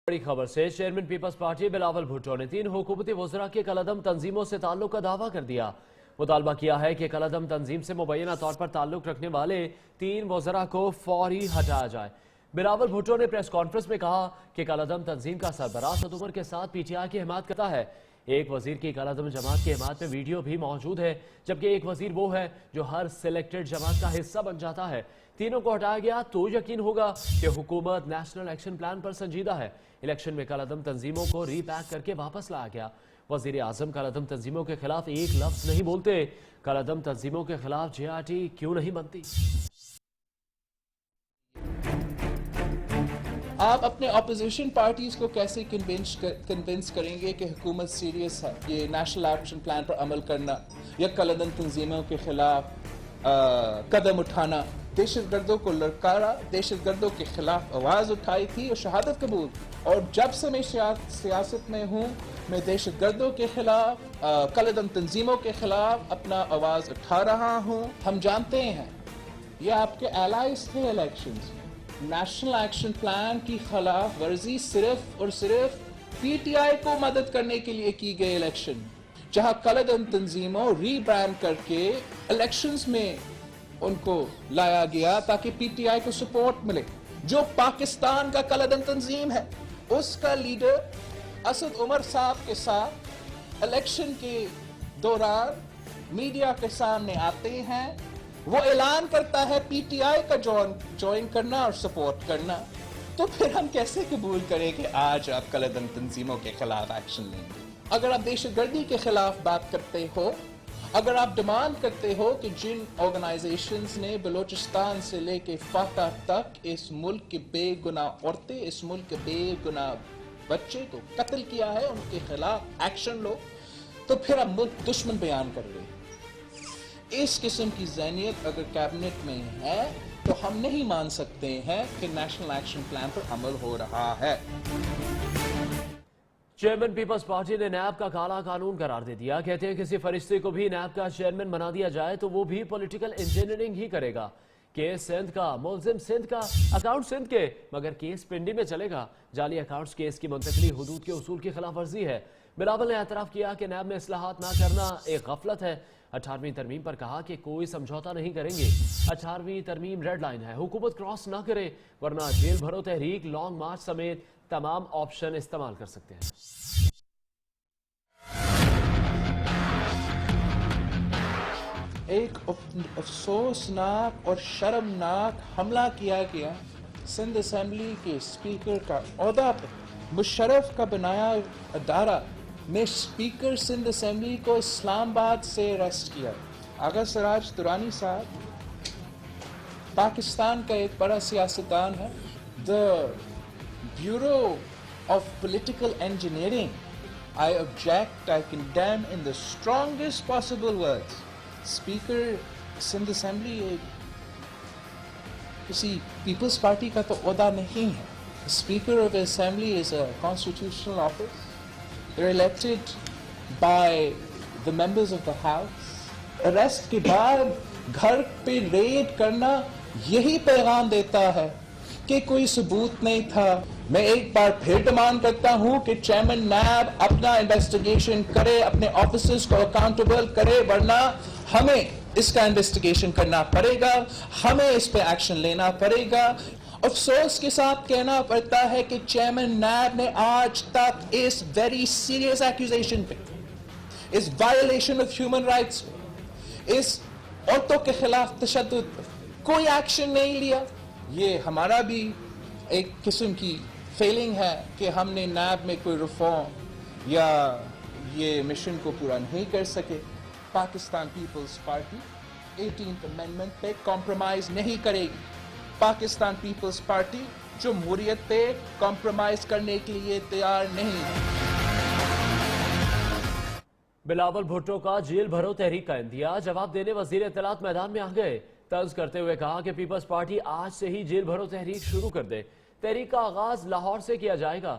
बड़ी खबर से chairman Peoples Party Bilawal Bhutto ने 3 हुकूमती वज़रा के कलअदम तंजीमों से ताल्लुक का दावा कर दिया। मुतालबा किया है कि कलअदम तंजीम से मुबैना तौर पर ताल्लुक रखने वाले 3 वज़रा को फौरी हटाया जाए। बिलावल भुट्टो ने प्रेस कॉन्फ्रेंस में कहा कि कलअदम तंजीम का सरबराह सद उमर के साथ PTI की हिमायत करता है। एक वजीर की कलअदम जमात की हिमायत में वीडियो भी मौजूद है, जबकि एक वजीर वो है जो हर सिलेक्टेड जमात का हिस्सा बन जाता है। तीनों को हटाया गया तो यकीन होगा कि हुकूमत नेशनल एक्शन प्लान पर संजीदा है। इलेक्शन में कलअदम तंजीमों को रीपैक करके वापस लाया गया। वजीर आजम कलअदम तंजीमों के खिलाफ एक लफ्ज नहीं बोलते। कलअदम तंजीमों के खिलाफ JRT क्यों नहीं बनती? आप अपने अपोजिशन पार्टीज को कैसे कन्विंस करेंगे कि हुकूमत सीरियस है ये नेशनल एक्शन प्लान पर अमल करना या कलअदम तंजीमों के खिलाफ कदम उठाना? दहशतगर्दों को ललकारा, दहशतगर्दों के खिलाफ आवाज़ उठाई थी और शहादत कबूल। और जब से मैं सियासत में हूँ, मैं दहशतगर्दों के खिलाफ, कलअदम तंजीमों के खिलाफ अपना आवाज़ उठा रहा हूँ। हम जानते हैं ये आपके एलाइज थे इलेक्शंस में। नेशनल एक्शन प्लान की खिलाफ वर्जी सिर्फ और सिर्फ PTI को मदद करने के लिए की गई इलेक्शन, जहां कलअदम तंजीमों रीब्रांड करके इलेक्शंस में उनको लाया गया ताकि PTI को सपोर्ट मिले। जो पाकिस्तान का कलअदम तंजीम है, उसका लीडर असद उमर साहब के साथ इलेक्शन के दौरान मीडिया के सामने आते हैं, वो ऐलान करता है PTI का ज्वाइन करना और सपोर्ट करना। तो फिर हम कैसे कबूल करें कि आज आप कलअदम तंजीमों के खिलाफ एक्शन लेंगे? अगर आप दहशतगर्दी के खिलाफ बात करते हो, अगर आप डिमांड करते हो कि जिन ऑर्गेनाइजेशंस ने बलूचिस्तान से लेके फाटा तक इस मुल्क के बेगुनाह औरतें, इस मुल्क के बेगुनाह बच्चे को कत्ल किया है, उनके खिलाफ एक्शन लो, तो फिर आप मुल्क दुश्मन बयान कर रहे हैं। इस किस्म की ज़हनियत अगर कैबिनेट में है तो हम नहीं मान सकते हैं कि नेशनल एक्शन प्लान पर अमल हो रहा है। चेयरमैन पीपल्स पार्टी ने नैब का काला कानून करार दे दिया। कहते हैं किसी फरिश्ते को भी नैब का चेयरमैन बना दिया जाए तो वो भी पॉलिटिकल इंजीनियरिंग ही करेगा। केस सिंध का, मुलजिम सिंध का, अकाउंट सिंध के, मगर केस पिंडी में चलेगा। जाली अकाउंट्स केस की मुंतकली हुदूद के उसूल की खिलाफ वर्जी है। बिलावल ने एतराफ़ किया कि नैब में इस्लाहात ना करना एक गफलत है। 18वीं तरमीम पर कहा कि कोई समझौता नहीं करेंगे। 18वीं तरमीम रेड लाइन है, हुकूमत क्रॉस ना करे वरना जेल भरो तहरीक, लॉन्ग मार्च समेत तमाम ऑप्शन इस्तेमाल कर सकते हैं। एक अफसोसनाक और शर्मनाक हमला किया गया सिंध असेंबली के स्पीकर का ओहदा पर। मुशर्रफ का बनाया अदारा में स्पीकर सिंध असेंबली को इस्लामाबाद से अरेस्ट किया। आगा सराज दुरानी साहब पाकिस्तान का एक बड़ा सियासतदान है। The bureau of political engineering, I object, I condemn in the strongest possible words. Speaker Sindh assembly किसी पीपल्स पार्टी का तो ओहदा नहीं है। Speaker of assembly is a constitutional office elected by the members of the house। Arrest के बाद घर पे रेड करना यही पैगाम देता है कि कोई सबूत नहीं था। मैं एक बार फिर डिमांड करता हूं कि चेयरमैन नैब अपना इन्वेस्टिगेशन करे, अपने ऑफिसर्स को अकाउंटेबल करे, वरना हमें इसका इन्वेस्टिगेशन करना पड़ेगा, हमें इस पे एक्शन लेना पड़ेगा। अफसोस के साथ कहना पड़ता है कि चेयरमैन नैब ने आज तक इस वेरी सीरियस एक्यूजेशन पे, इस वायलेशन ऑफ ह्यूमन राइट्स पे, इस औरतों के खिलाफ तशद्दुद पे कोई एक्शन नहीं लिया। ये हमारा भी एक किस्म की फेलिंग है कि हमने नैब में कोई रिफॉर्म या ये मिशन को पूरा नहीं कर सके। Pakistan Peoples Party 18th amendment पे कॉम्प्रोमाइज नहीं करेगी। पाकिस्तान पीपल्स पार्टी जमहूरियत पे कॉम्प्रोमाइज करने के लिए तैयार नहीं है। बिलावल भुट्टो का जेल भरो तहरीक का इंदिया जवाब देने वजीर इत्तलात मैदान में आ गए। तर्ज करते हुए कहा कि पीपल्स पार्टी आज से ही जेल भरो तहरीक शुरू कर दे। तहरीक का आगाज लाहौर से किया जाएगा।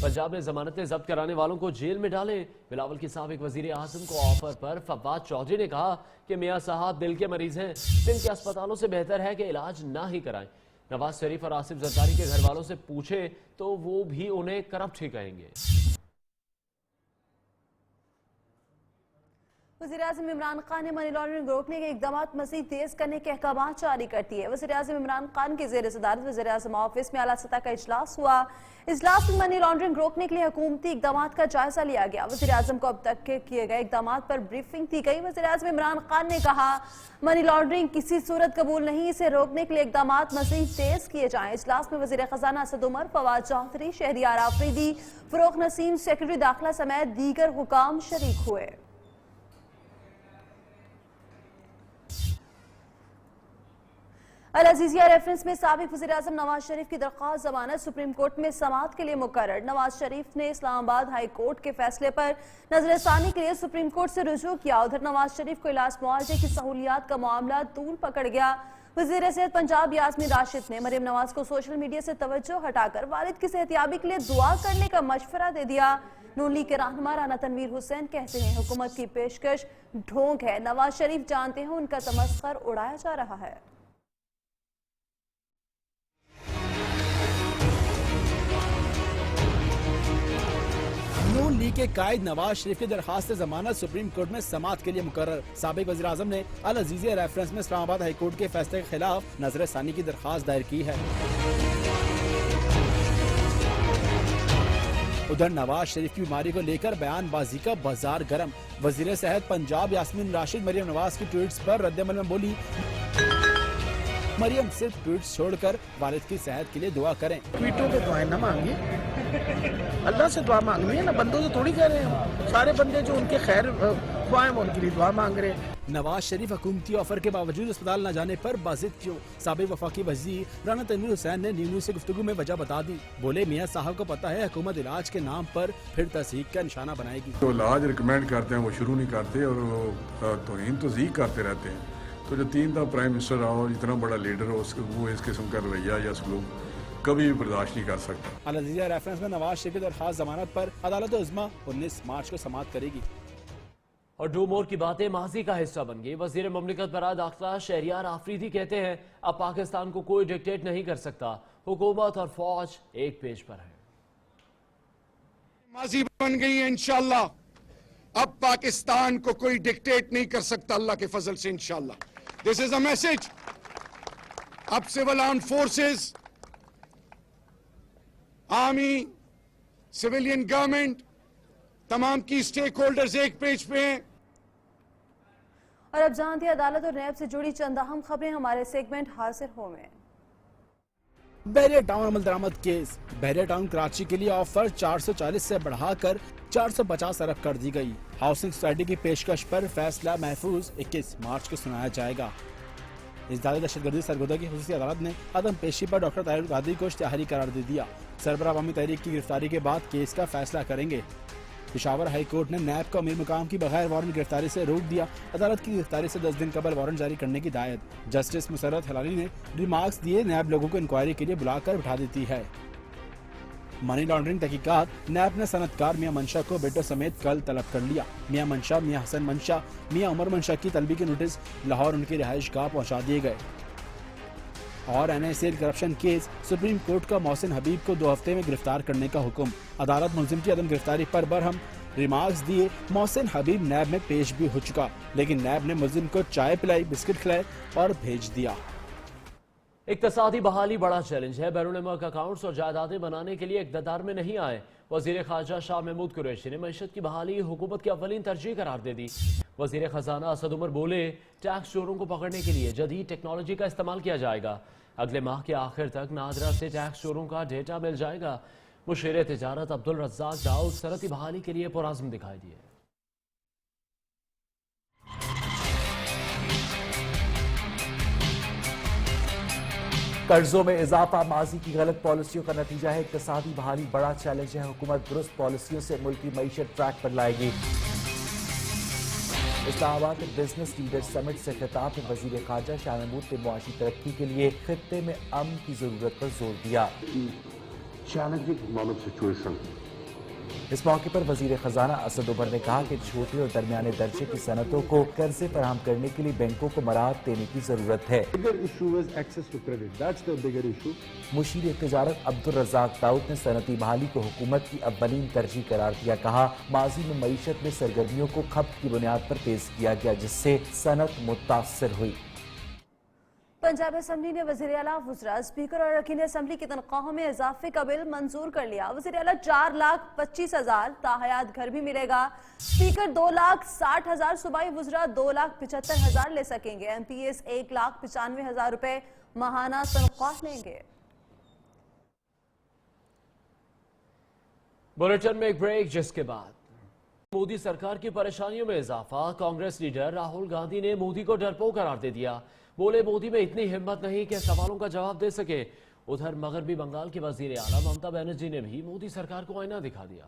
पंजाब में जमानतें जब्त कराने वालों को जेल में डालें। बिलावल के साबिक वजीर आजम को ऑफर पर फवाद चौधरी ने कहा कि मियां साहब दिल के मरीज हैं, सिंध के अस्पतालों से बेहतर है कि इलाज ना ही कराएं। नवाज शरीफ और आसिफ जरदारी के घर वालों से पूछे तो वो भी उन्हें करप्ट ही कहेंगे। वज़ीर-ए-आज़म इमरान खान ने मनी लॉन्ड्रिंग रोकने के इकदाम मज़ीद तेज करने के अहकाम जारी कर दिए। वज़ीर-ए-आज़म इमरान खान की ज़ेर सदारत वज़ीर-ए-आज़म ऑफिस में आला सतह का इजलास हुआ। इजलास में मनी लॉन्ड्रिंग रोकने के लिए हुकूमती इकदाम का जायजा लिया गया। वज़ीर-ए-आज़म को अब तक के किए गए इकदाम पर ब्रीफिंग दी गई। वज़ीर-ए-आज़म इमरान खान ने कहा, मनी लॉन्ड्रिंग किसी सूरत कबूल नहीं, इसे रोकने के लिए इकदाम मज़ीद तेज किए जाएं। इजलास में वज़ीर खजाना असद उमर, फवाद चौधरी, शहरियार आफरीदी, फरोख नसीम, सेक्रेटरी दाखिला समेत दीगर हुकाम शरीक हुए। अल अजीजिया रेफरेंस में साबिक वज़ीर-ए-आज़म नवाज शरीफ की दरख्वास्त जमानत सुप्रीम कोर्ट में समाअत के लिए मुकर्रर। नवाज शरीफ ने इस्लामाबाद हाई कोर्ट के फैसले पर नजरसानी के लिए सुप्रीम कोर्ट से रुजू किया। उधर नवाज शरीफ को इलाज मुआवजे की सहूलियात का मामला तूल पकड़ गया। वज़ीर सेहत पंजाब यास्मीन राशिद ने मरियम नवाज को सोशल मीडिया से तवज्जो हटाकर वालिद की सेहतियाबी के लिए दुआ करने का मशवरा दे दिया। नून लीग के रहनुमा राना तनवीर हुसैन कहते हैं, हुकूमत की पेशकश ढोंग है। नवाज शरीफ जानते हैं उनका तमस्खर उड़ाया जा रहा है। नून लीग के कायद नवाज शरीफ की दरखास्त जमानत सुप्रीम कोर्ट में समाअत के लिए मुकर्रर। साबिक वज़ीर आज़म ने अल अजीजिया रेफरेंस में इस्लामाबाद हाई कोर्ट के फैसले के खिलाफ नजरसानी की दरखास्त दायर की है। उधर नवाज शरीफ की बीमारी को लेकर बयानबाजी का बाजार गर्म। वजीर सेहत पंजाब यास्मीन राशिद मरियम नवाज की ट्वीट्स पर रद्दमल में बोली, मरियम सिर्फ ट्वीट्स छोड़कर वालिद की सेहत के लिए दुआ करें। ट्वीटों पे दुआएं न मांगे, अल्लाह से दुआ मांगनी है ना, बंदों से थोड़ी कह रहे हैं। सारे बंदे जो उनके खैर ख्वाह उनके लिए दुआ मांग रहे हैं। नवाज शरीफ हुकूमती ऑफर के बावजूद अस्पताल न जाने पर बाजिद क्यों? साबिक वफाकी वजीर राना तनवीर हुसैन ने न्यूज़ से गुफ्तगू में वजह बता दी। बोले, मियाँ साहब को पता है हुकूमत इलाज के नाम पर फिर तस्दीक का निशाना बनाएगी। तो इलाज रिकमेंड करते हैं वो शुरू नहीं करते और वो तौहीन करते रहते हैं। तो जो 3 दफा प्राइम मिनिस्टर रहा और इतना बड़ा लीडर हो, वो इस किस्म का रवैया या सलूक कभी भी बर्दाश्त नहीं कर सकता। अल अजीजिया रेफरेंस में नवाज शरीफ की दरखास्त जमानत पर अदालत उज़्मा 19 मार्च को समाअत करेगी। और डू मोर की बातें माजी का हिस्सा बन गई। वजीर ममलिकत बराए दाखिला शहरियार आफरीदी कहते हैं, अब पाकिस्तान को कोई डिक्टेट नहीं कर सकता, हुकूमत और फौज एक पेज पर है। माजी बन गई है इंशाल्लाह, अब पाकिस्तान को कोई डिक्टेट नहीं कर सकता अल्लाह के फजल से इंशाल्लाह। This is a message. अब civil arm forces, army, civilian government, तमाम की स्टेक होल्डर्स एक पेज पे हैं। और अब जानते हैं अदालत और नैब से जुड़ी चंद अहम खबरें हमारे सेगमेंट हासिल हो में। बहरिया टाउन अमल दरामद केस। बहरिया टाउन कराची के लिए ऑफर 440 से बढ़ाकर 450 अरब कर दी गई। हाउसिंग सोसाइटी की पेशकश पर फैसला महफूज 21 मार्च को सुनाया जाएगा। इजदाद दहशतगर्दी सरगोदा की खुसूसी अदालत ने अदम पेशी पर डॉक्टर ताहिर कादरी को इश्तिहारी करार दे दिया। सरबराह अवामी तहरीक की गिरफ्तारी के बाद केस का फैसला करेंगे। पेशावर हाई कोर्ट ने नैब को अमीर मुकाम की बगैर वारंट गिरफ्तारी से रोक दिया। अदालत की गिरफ्तारी से 10 दिन कबल वारंट जारी करने की हिदायत। जस्टिस मुसर्रत हलाली ने रिमार्क्स दिए, नैब लोगों को इंक्वायरी के लिए बुलाकर बिठा देती है। मनी लॉन्ड्रिंग तहकीकात। नैब ने सनतकार मियां मंशा को बेटों समेत कल तलब कर लिया। मियां मंशा, मियां हसन मंशा, मियां उमर मंशा की तलबी के नोटिस लाहौर उनकी रिहाइश गाह पहुंचा दिए गए। और NICL corruption case. Supreme court का मोहसिन हबीब को 2 हफ्ते में गिरफ्तार करने का हुक्म। अदालत मुलजिम की अदम गिरफ्तारी पर बरहम। रिमार्क्स दिए, मोहसिन हबीब नैब में पेश भी हो चुका, लेकिन नैब ने मुलजिम को चाय पिलाई, बिस्किट खिलाए और भेज दिया। इक्तसादी बहाली बड़ा चैलेंज है। बैरून मुल्क अकाउंट्स और जायदादें बनाने के लिए इक़्तिदार में नहीं आए। वजीर खारजा शाह महमूद कुरैशी ने मईशत की बहाली हुकूमत की अव्वलीन तरजीह करार दे दी। वजीर खजाना असद उमर बोले, टैक्स चोरों को पकड़ने के लिए जदीद टेक्नोलॉजी का इस्तेमाल किया जाएगा। अगले माह के आखिर तक नादरा से टैक्स चोरों का डेटा मिल जाएगा। मुशीर तिजारत अब्दुल रज़्ज़ाक दाऊद सनती बहाली के लिए पुरअज़्म दिखाई दिए। कर्जों में इजाफा माजी की गलत पॉलिसियों का नतीजा है। इक्तिसादी बहाली बड़ा चैलेंज है। हुकूमत दुरुस्त पॉलिसियों से मुल्क की मईशत ट्रैक पर लाएगी। इस्लामाबाद में बिजनेस लीडर समिट से खिताब में वजीर खारजा शाह महमूद ने मुआशी तरक्की के लिए खित्ते में अमन की जरूरत पर जोर दिया। challenging economic situation इस मौके पर वजीर खजाना असद उमर ने कहा कि छोटे और दरमियाने दर्जे की सनतों को कर्जे फराहम करने के लिए बैंकों को मराहत देने की जरूरत है। मुशीर तजारत अब्दुल रज़ाक दाऊद ने सनती बहाली को हुकूमत की अव्वलीन तरजीह करार दिया। कहा, माजी में मईशत में सरगर्मियों को खपत की बुनियाद पर तेज किया गया, जिससे सनत मुतासर हुई। पंजाब असम्बली ने वज़ीर आला, वज़रा, स्पीकर और अरकान असम्बली की तनख्वाहों में इजाफे का बिल मंजूर कर लिया। वज़ीर आला 4,25,000 ताहयात घर भी मिलेगा। स्पीकर 2,60,000, सूबाई वज़रा 2,75,000 ले सकेंगे। MPs 1,95,000 रुपए माहाना तनख्वाह लेंगे। बुलेटिन में एक ब्रेक, जिसके बाद मोदी सरकार की परेशानियों में इजाफा। कांग्रेस लीडर राहुल गांधी ने मोदी को डरपोक करार दे दिया। बोले, मोदी में इतनी हिम्मत नहीं कि सवालों का जवाब दे सके। उधर मगरबी बंगाल की वजीर आला ममता बनर्जी ने भी मोदी सरकार को आईना दिखा दिया।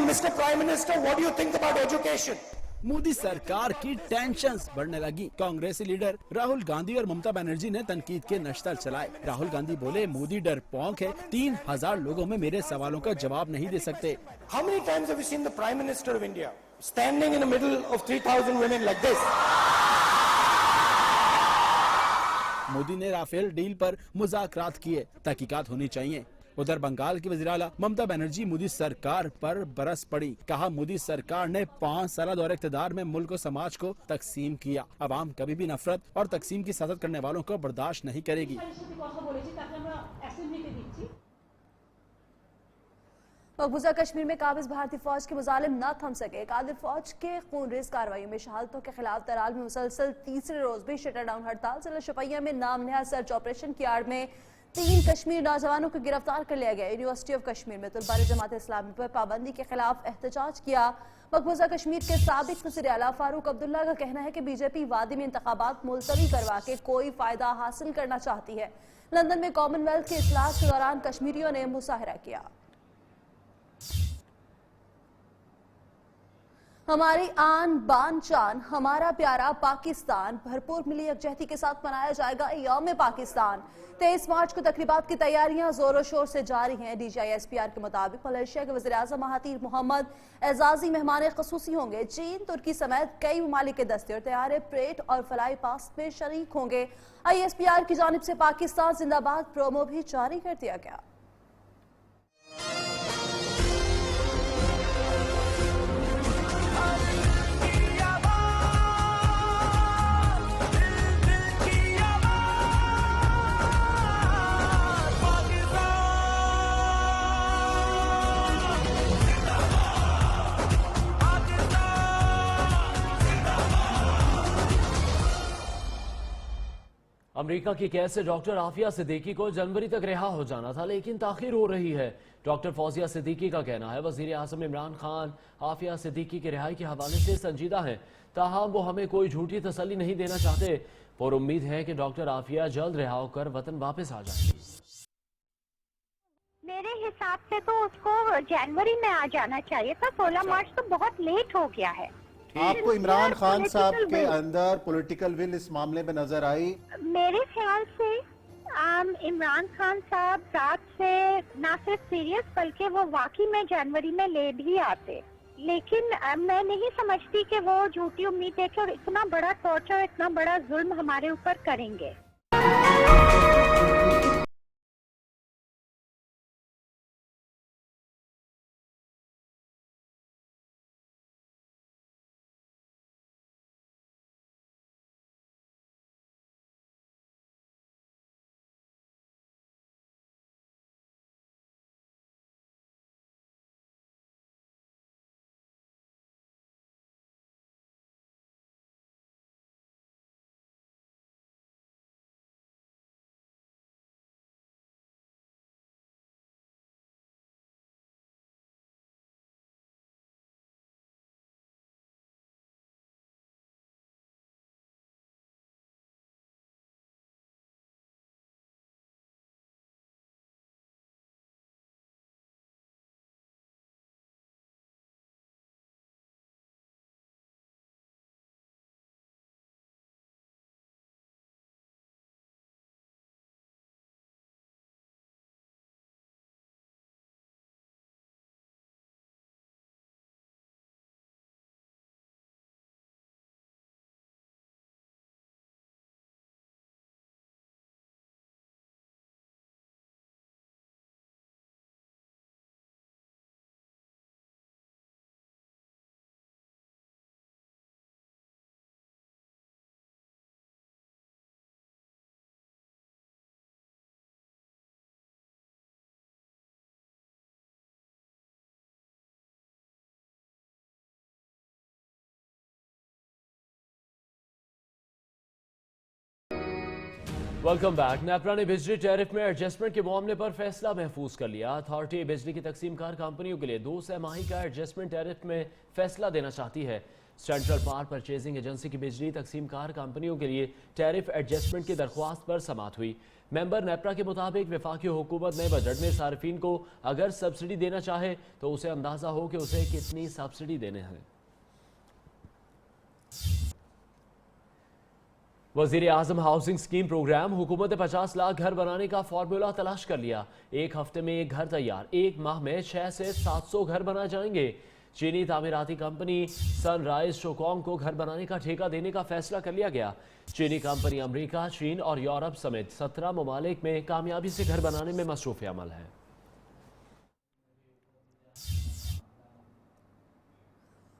Mr. Prime Minister, what do you think about education? Modi सरकार की टेंशन बढ़ने लगी। कांग्रेसी लीडर राहुल गांधी और ममता बनर्जी ने तनकीद के नश्तर चलाए। राहुल गांधी बोले, मोदी डरपोक है, 3,000 लोगों में मेरे सवालों का जवाब नहीं दे सकते। How many times have you seen the Prime Minister of India standing in the middle of 3,000 women like this? Modi ने राफेल डील पर मुज़ाकरात किए, तहकीकात होनी चाहिए। उधर बंगाल की वज़ीर-ए-आला ममता बनर्जी मोदी सरकार पर बरस पड़ी। कहा, मोदी सरकार ने 5 साल दौर इक़्तिदार में मुल्क और समाज को तकसीम किया। अवाम कभी भी नफरत और तकसीम की सियासत करने वालों को बर्दाश्त नहीं करेगी। मकबूजा कश्मीर में काबिज भारतीय फौज के मुजालिम न थम सके। कादिर फौज के खूनरेज कार्रवाई में शहादतों के खिलाफ तराल में मुसलसल तीसरे रोज भी शटरडाउन हड़ताल। जिला शोपियां में नामनहा सर्च ऑपरेशन की आड़ में 3 कश्मीरी नौजवानों को गिरफ्तार कर लिया गया। यूनिवर्सिटी ऑफ कश्मीर में तलबा ने जमात इस्लामी पर पाबंदी के खिलाफ एहतजाज किया। मकबूजा कश्मीर के साबिक वज़ीर आला फारूक अब्दुल्ला का कहना है कि बीजेपी वादी में इंतखाबात मुलतवी करवा के कोई फायदा हासिल करना चाहती है। लंदन में कॉमनवेल्थ के इजलास के दौरान कश्मीरियों ने मुजाहरा किया। हमारी आन बान शान हमारा प्यारा पाकिस्तान, भरपूर मिली यकजहती के साथ मनाया जाएगा यौम पाकिस्तान। 23 मार्च को तकरीबात की तैयारियां जोरों शोर से जारी हैं। DGI-SPR के मुताबिक मलेशिया के वज़ीर-ए-आज़म महातीर मोहम्मद एजाजी मेहमान खसूसी होंगे। चीन, तुर्की समेत कई ममालिक के दस्ते और तैयारे परेड और फलाई पास्ट में शरीक होंगे। ISPR की जानिब से पाकिस्तान जिंदाबाद प्रोमो भी जारी कर दिया गया। अमेरिका की कैद से डॉक्टर आफिया सिद्दीकी को जनवरी तक रिहा हो जाना था, लेकिन ताखिर हो रही है। डॉक्टर फौजिया सिद्दीकी का कहना है, वजीर आजम इमरान खान आफिया सिद्दीकी की रिहाई के हवाले से संजीदा हैं, ताहम वो हमें कोई झूठी तसल्ली नहीं देना चाहते। और उम्मीद है कि डॉक्टर आफिया जल्द रिहा होकर वतन वापस आ जाएगी। मेरे हिसाब से तो उसको जनवरी में आ जाना चाहिए था। 16 मार्च तो बहुत लेट हो गया है। आपको इमरान खान साहब के अंदर पॉलिटिकल विल इस मामले में नजर आई? मेरे ख्याल से इमरान खान साहब रात से ना सिर्फ सीरियस बल्कि वो वाकई में जनवरी में ले भी आते, लेकिन मैं नहीं समझती कि वो झूठी उम्मीद देके और इतना बड़ा टॉर्चर, इतना बड़ा जुल्म हमारे ऊपर करेंगे। Welcome back. नेपरा ने बिजली टैरिफ में एडजस्टमेंट के मामले पर फैसला महफूज कर लिया। अथॉरिटी बिजली की तकसीमकार कंपनियों के लिए 2 तिमाही का एडजस्टमेंट टैरिफ में फैसला देना चाहती है। सेंट्रल पावर परचेजिंग एजेंसी की बिजली तकसीमकार कंपनियों के लिए टैरिफ एडजस्टमेंट की दरख्वास्त पर समाअत हुई। मेंबर नेपरा के मुताबिक वफाकी हुकूमत ने बजट में सार्फिन को अगर सब्सिडी देना चाहे तो उसे अंदाजा हो कि उसे कितनी सब्सिडी देने हैं। वजीर आजम हाउसिंग स्कीम प्रोग्राम हुकूमत ने 50 लाख घर बनाने का फॉर्मूला तलाश कर लिया। एक हफ्ते में एक घर तैयार, एक माह में 600 से 700 घर बनाए जाएंगे। चीनी तामीराती कंपनी सनराइज शोकोंग को घर बनाने का ठेका देने का फैसला कर लिया गया। चीनी कंपनी अमेरिका, चीन और यूरोप समेत 17 ममालिक में कामयाबी से घर बनाने में मसरूफ अमल है।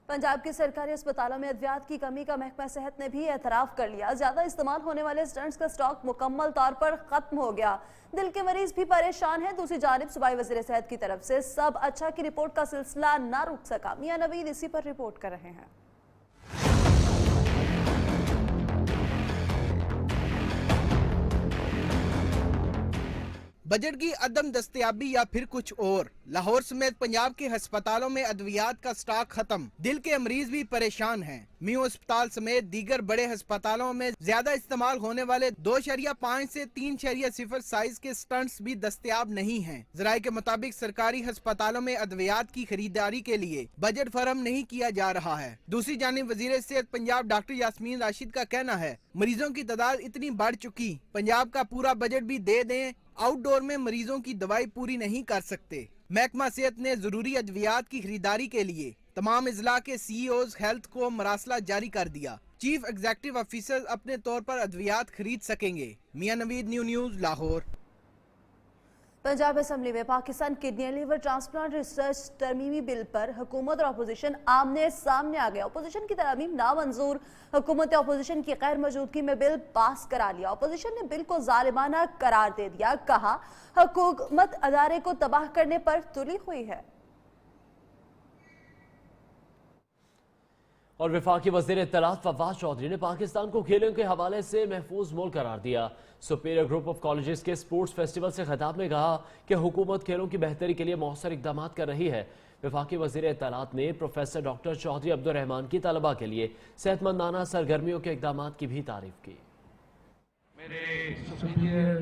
पंजाब के सरकारी अस्पतालों में अद्वियात की कमी का महकमा सेहत ने भी एतराफ कर लिया। ज्यादा इस्तेमाल होने वाले स्टंट्स का स्टॉक मुकम्मल तौर पर खत्म हो गया। दिल के मरीज भी परेशान हैं। दूसरी जानिब सूबाई वज़ीर सेहत की तरफ से सब अच्छा की रिपोर्ट का सिलसिला ना रुक सका। मियां नवीद इसी पर रिपोर्ट कर रहे हैं। बजट की अदम दस्तयाबी या फिर कुछ और, लाहौर समेत पंजाब के अस्पतालों में अद्वियात का स्टॉक खत्म। दिल के मरीज भी परेशान हैं। मियो अस्पताल समेत दीगर बड़े अस्पतालों में ज्यादा इस्तेमाल होने वाले 2.5 से 3.0 साइज के स्टंट्स भी दस्तयाब नहीं हैं। जराये के मुताबिक सरकारी अस्पतालों में अद्वियात की खरीदारी के लिए बजट फराहम नहीं किया जा रहा है। दूसरी जानिब वजीर सेहत पंजाब डॉक्टर यास्मीन राशिद का कहना है, मरीजों की तादाद इतनी बढ़ चुकी, पंजाब का पूरा बजट भी दे दें, आउटडोर में मरीजों की दवाई पूरी नहीं कर सकते। महकमा सेहत ने जरूरी अद्वियात की खरीदारी के लिए तमाम इजला के CEOs हेल्थ को मरासला जारी कर दिया। चीफ एग्जीक्यूटिव ऑफिसर अपने तौर पर अद्वियात खरीद सकेंगे। मियां नवीद, न्यूज़, लाहौर। पंजाब असेंबली में Pakistan kidney and liver transplant research तरमीमी बिल पर हुकूमत और अपोजिशन आमने सामने आ गया। अपोजिशन की तरमीम नामंजूर, हुकूमत ने अपोजिशन की गैर मौजूदगी में बिल पास करा लिया। अपोजिशन ने बिल को जालिमाना करार दे दिया। कहा हुकूमत अदारे को तबाह करने पर तुली हुई है। और वफाकी वज़ीर इत्तलात फवाद चौधरी ने पाकिस्तान को खेलों के हवाले से महफूज मुल्क करार दिया। सुपीरियर ग्रुप ऑफ कॉलेजेस के स्पोर्ट्स फेस्टिवल से खिताब में कहा कि हुकूमत खेलों की बेहतरी के लिए मौसर इकदाम कर रही है। वफाकी वज़ीर इत्तलात ने प्रोफेसर डॉक्टर चौधरी अब्दुर्रहमान की तलबा के लिए सेहतमंदाना सरगर्मियों के इकदाम की भी तारीफ की।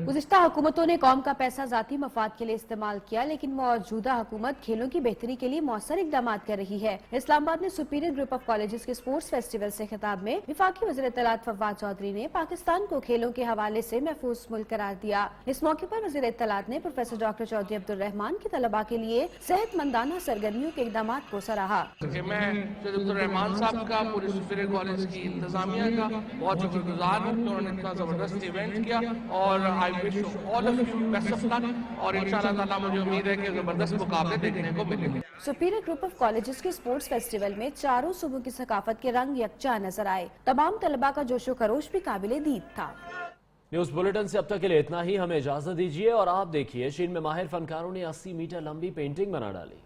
गुज़िश्ता हुकूमतों ने कौम का पैसा जाती मफाद के लिए इस्तेमाल किया, लेकिन मौजूदा हुकूमत खेलों की बेहतरी के लिए मौसर इकदाम कर रही है। इस्लामाबाद में सुपीरियर ग्रुप ऑफ कॉलेजेस के स्पोर्ट्स फेस्टिवल से खिताब में वफाकी वज़ीर इत्तलात फवाद चौधरी ने पाकिस्तान को खेलों के हवाले से महफूज मुल्क करार दिया। इस मौके पर वज़ीर इत्तलात ने प्रोफेसर डॉक्टर चौधरी अब्दुर्रहमान की तलबा के लिए सेहतमंदाना सरगर्मियों के इकदाम को सराहा। मैं अब्दुर्रहमान साहब का, पूरे सुपीरियर कॉलेज की इंतजामिया का बहुत शुक्रगुजार हूँ। उन्होंने इतना जबरदस्त इवेंट किया और I wish all of you best of luck और इंशाल्लाह ताला मुझे उम्मीद है कि जबरदस्त मुकाबले देखने को मिलेंगे। सुपीरियर ग्रुप ऑफ कॉलेजेस के स्पोर्ट्स फेस्टिवल में चारों सूबों की सकाफत के रंग यकजा नजर आए। तमाम तलबा का जोशो खरोश भी काबिले दीद था। न्यूज बुलेटिन से अब तक के लिए इतना ही। हमें इजाजत दीजिए और आप देखिए चीन में माहिर फनकारों ने 80 मीटर लंबी पेंटिंग बना डाली।